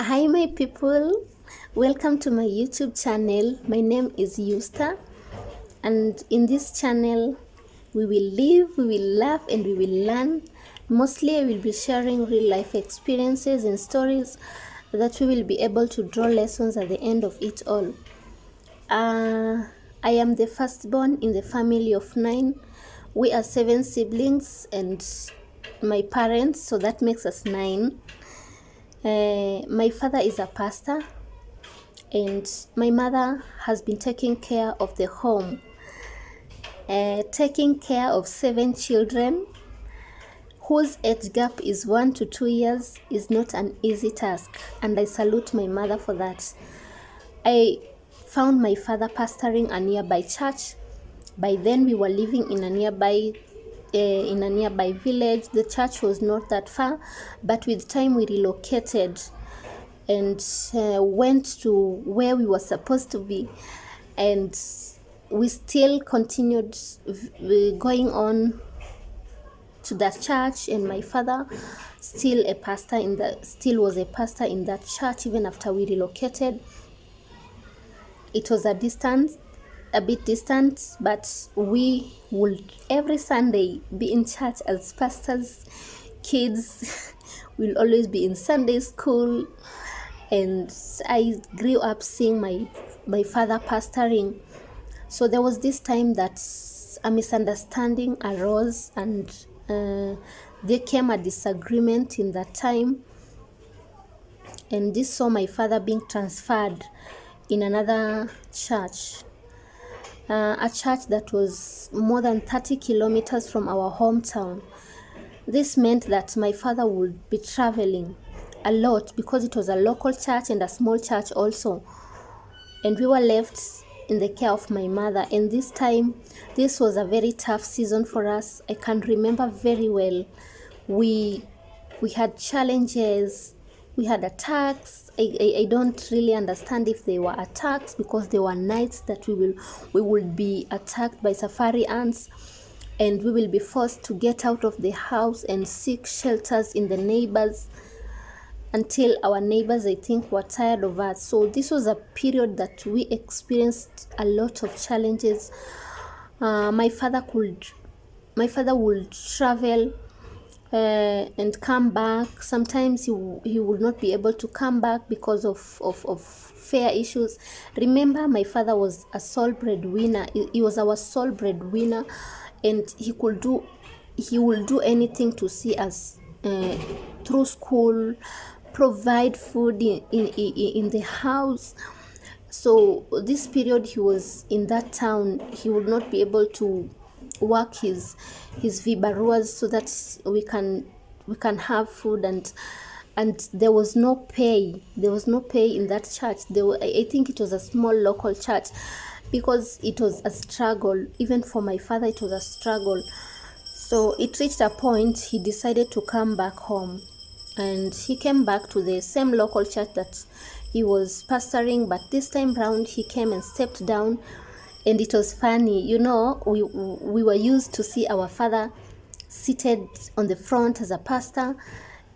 Hi, my people. Welcome to my YouTube channel. My name is Yusta, and in this channel, we will live, we will laugh, and we will learn. Mostly, I will be sharing real life experiences and stories that we will be able to draw lessons at the end of it all. I am the firstborn in the family of 9. We are 7 siblings, and my parents, so that makes us 9. My father is a pastor, and my mother has been taking care of the home. Taking care of 7 children whose age gap is 1 to 2 years is not an easy task, and I salute my mother for that. I found my father pastoring a nearby church. By then we were living in a nearby village. The church was not that far, but with time we relocated and went to where we were supposed to be, and we still continued going on to that church, and my father still was a pastor in that church even after we relocated. It was a bit distant, but we would every Sunday be in church as pastors' kids. We'll always be in Sunday school, and I grew up seeing my father pastoring. So there was this time that a misunderstanding arose, and there came a disagreement in that time, and this saw my father being transferred in another church, a church that was more than 30 kilometers from our hometown. This meant that my father would be traveling a lot because it was a local church and a small church also, and we were left in the care of my mother. And this was a very tough season for us. I can remember very well. We had challenges, we had attacks. I don't really understand if they were attacks, because there were nights that we would be attacked by safari ants, and we will be forced to get out of the house and seek shelters in the neighbors, until our neighbors, I think, were tired of us. So this was a period that we experienced a lot of challenges. My father would travel and come back. Sometimes he would not be able to come back because of fare issues. Remember, my father was a sole breadwinner. He was our sole breadwinner, and he will do anything to see us through school, provide food in the house. So this period he was in that town, he would not be able to work his vibaruas so that we can have food, and there was no pay in that church. I think it was a small local church, because it was a struggle. Even for my father, it was a struggle. So it reached a point he decided to come back home, and he came back to the same local church that he was pastoring, but this time round he came and stepped down. And it was funny, we were used to see our father seated on the front as a pastor,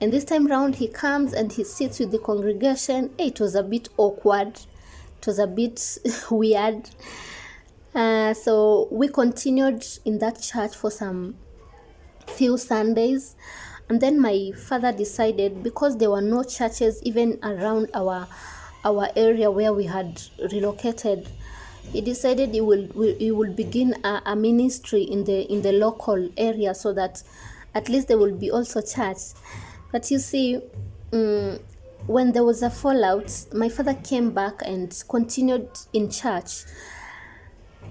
and this time round he comes and he sits with the congregation. It was a bit awkward, it was a bit weird. So we continued in that church for some few Sundays, and then my father decided, because there were no churches even around our area where we had relocated, he decided he will begin a ministry in the local area, so that at least there will be also church. But you see, when there was a fallout, my father came back and continued in church,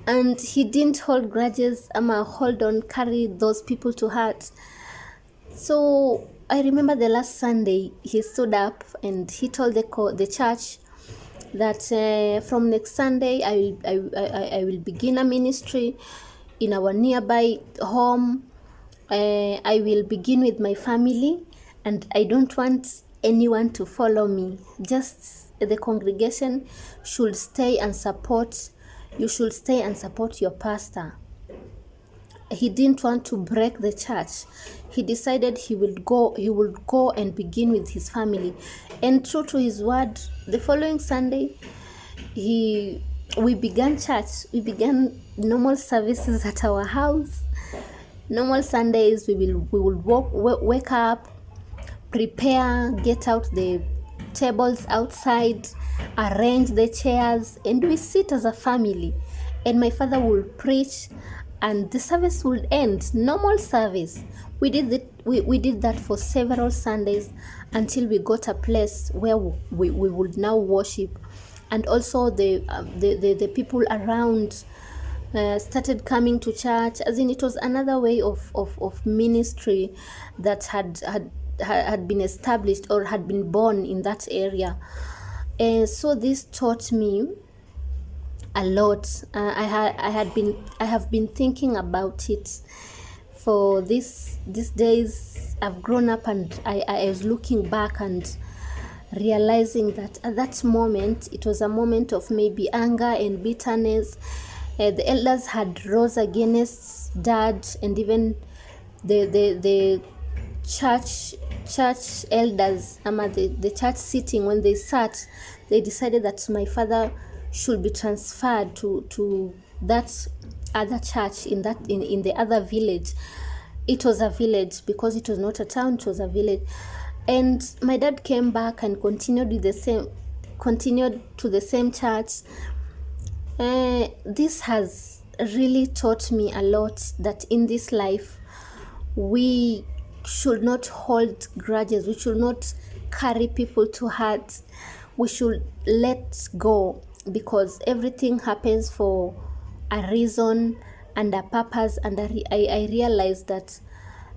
and he didn't hold grudges, carry those people to heart. So I remember the last Sunday he stood up and he told the church that from next Sunday I will begin a ministry in our nearby home. I will begin with my family, and I don't want anyone to follow me. Just the congregation should stay and support. You should stay and support your pastor. he didn't want to break the church. He decided he would go and begin with his family. And true to his word, the following Sunday, we began church. We began normal services at our house. Normal Sundays, we will wake up, prepare, get out the tables outside, arrange the chairs, and we sit as a family. And my father will preach, and the service would end. Normal service. We did that for several Sundays until we got a place where we would now worship, and also the people around started coming to church. As in, it was another way of ministry that had been established or had been born in that area. And so this taught me a lot. I have been thinking about it for these days. I've grown up, and I was looking back and realizing that at that moment it was a moment of maybe anger and bitterness. The elders had rose against Dad, and even the church elders, the church sitting, when they sat, they decided that my father should be transferred to that other church in the other village. It was a village because it was not a town, it was a village. And my dad came back and continued to the same church. This has really taught me a lot, that in this life we should not hold grudges. We should not carry people to heart. We should let go, because everything happens for a reason and a purpose. And I realized that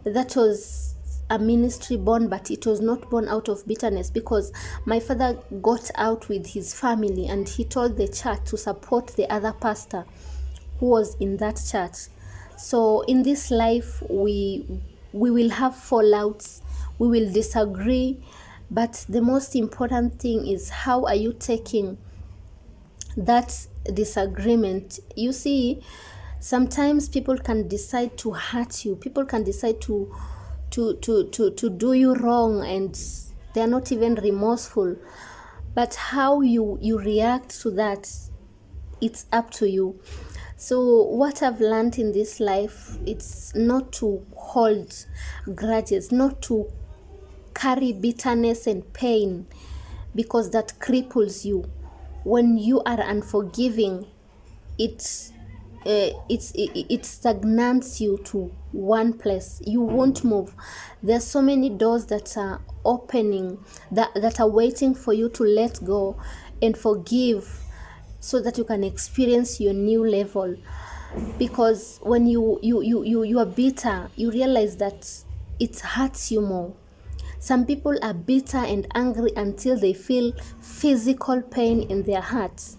was a ministry born, but it was not born out of bitterness, because my father got out with his family and he told the church to support the other pastor who was in that church. So in this life, we will have fallouts, we will disagree, but the most important thing is, how are you taking that disagreement? You see, sometimes people can decide to hurt you. People can decide to do you wrong, and they're not even remorseful. But how you react to that, it's up to you. So what I've learned in this life, it's not to hold grudges, not to carry bitterness and pain, because that cripples you. When you are unforgiving, it stagnates you to one place. You won't move. There's so many doors that are opening, that are waiting for you to let go and forgive, so that you can experience your new level. Because when you are bitter, you realize that it hurts you more. Some people are bitter and angry until they feel physical pain in their hearts.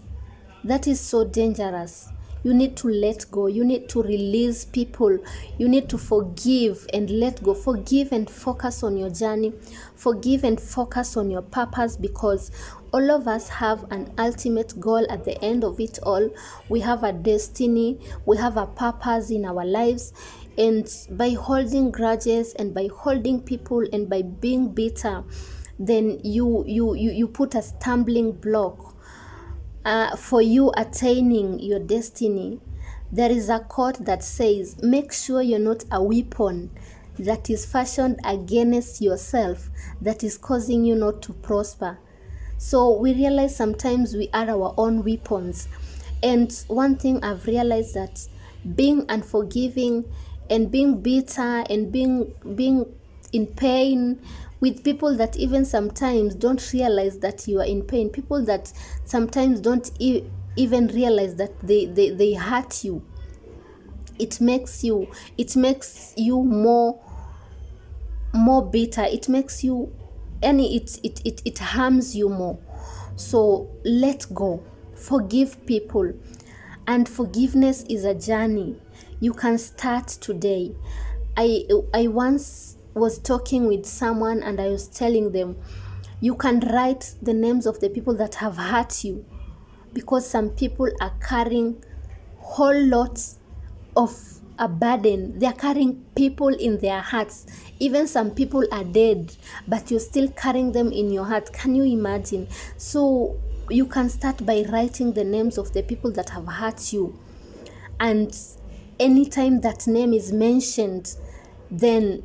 That is so dangerous. You need to let go. You need to release people. You need to forgive and let go. Forgive and focus on your journey. Forgive and focus on your purpose, because all of us have an ultimate goal at the end of it all. We have a destiny. We have a purpose in our lives. And by holding grudges and by holding people and by being bitter, then you put a stumbling block for you attaining your destiny. There is a quote that says, make sure you're not a weapon that is fashioned against yourself, that is causing you not to prosper. So we realize sometimes we are our own weapons. And one thing I've realized, that being unforgiving and being bitter and being in pain with people that even sometimes don't realize that you are in pain, people that sometimes don't even realize that they hurt you, it makes you more bitter. It makes you it harms you more. So let go, forgive people. And forgiveness is a journey. You can start today. I once was talking with someone, and I was telling them, you can write the names of the people that have hurt you, because some people are carrying whole lots of a burden. They are carrying people in their hearts. Even some people are dead, but you're still carrying them in your heart. Can you imagine? So you can start by writing the names of the people that have hurt you. And anytime that name is mentioned, then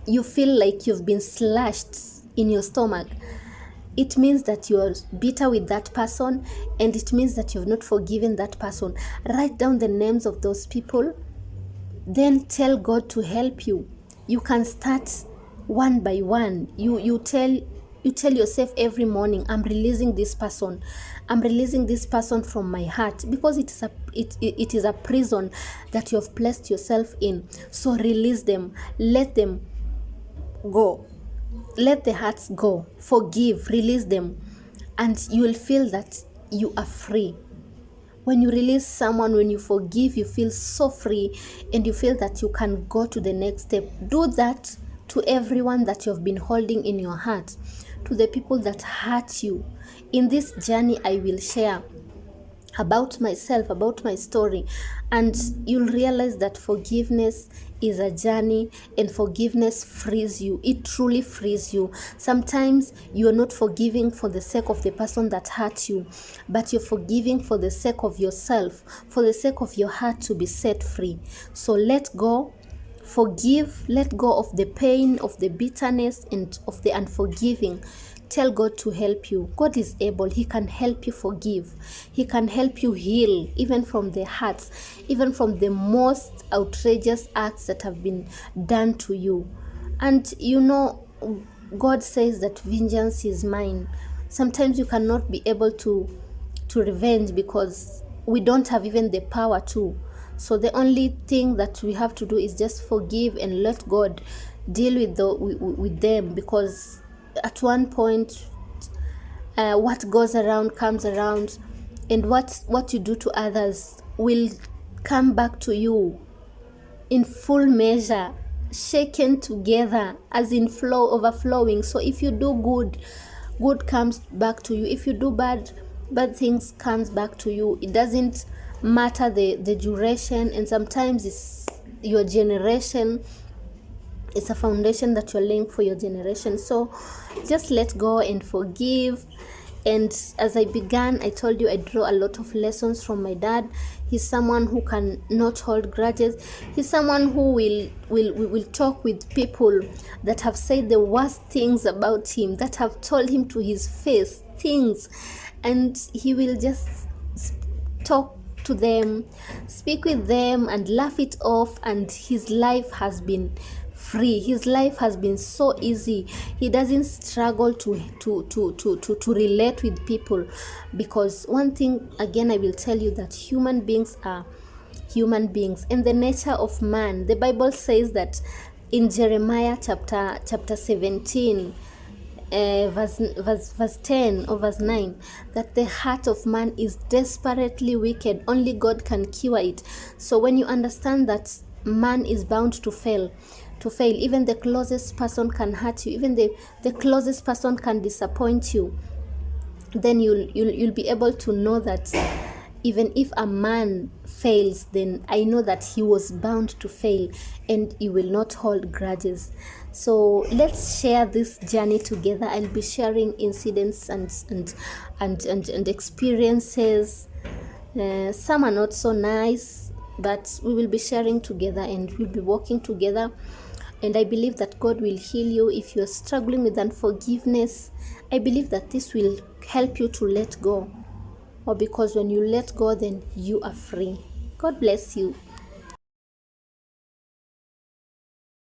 you feel like you've been slashed in your stomach. It means that you're bitter with that person, and it means that you've not forgiven that person. Write down the names of those people, then tell God to help you. You can start one by one. You tell yourself every morning, I'm releasing this person. I'm releasing this person from my heart, because it is a prison that you have placed yourself in. So release them. Let them go. Let the hearts go. Forgive. Release them. And you will feel that you are free. When you release someone, when you forgive, you feel so free, and you feel that you can go to the next step. Do that to everyone that you have been holding in your heart, to the people that hurt you. In this journey, I will share about myself, about my story, and you'll realize that forgiveness is a journey, and forgiveness frees you. It truly frees you. Sometimes you're not forgiving for the sake of the person that hurt you, but you're forgiving for the sake of yourself, for the sake of your heart to be set free. So let go. Forgive. Let go of the pain, of the bitterness, and of the unforgiving. Tell God to help you. God is able. He can help you forgive. He can help you heal, even from the hurts, even from the most outrageous acts that have been done to you. And God says that vengeance is mine. Sometimes you cannot be able to revenge, because we don't have even the power to. So the only thing that we have to do is just forgive and let God deal with them, because at one point, what goes around comes around, and what you do to others will come back to you in full measure, shaken together, as in flow, overflowing. So if you do good comes back to you. If you do bad things comes back to you. It doesn't matter the duration, and sometimes it's your generation. It's a foundation that you're laying for your generation. So just let go and forgive. And as I began, I told you I draw a lot of lessons from my dad. He's someone who can not hold grudges. He's someone who will talk with people that have said the worst things about him, that have told him to his face things, and he will just talk to them, speak with them, and laugh it off. And his life has been free. His life has been so easy. He doesn't struggle to relate with people, because one thing again I will tell you, that human beings are human beings. And the nature of man, the Bible says that in Jeremiah chapter 17, verse 10 or verse 9, that the heart of man is desperately wicked. Only God can cure it. So when you understand that man is bound to fail, even the closest person can hurt you, even the closest person can disappoint you, then you'll be able to know that even if a man fails, then I know that he was bound to fail, and he will not hold grudges. So let's share this journey together. I'll be sharing incidents and experiences. Some are not so nice, but we will be sharing together, and we'll be walking together. And I believe that God will heal you. If you're struggling with unforgiveness, I believe that this will help you to let go. Or because when you let go, then you are free. God bless you.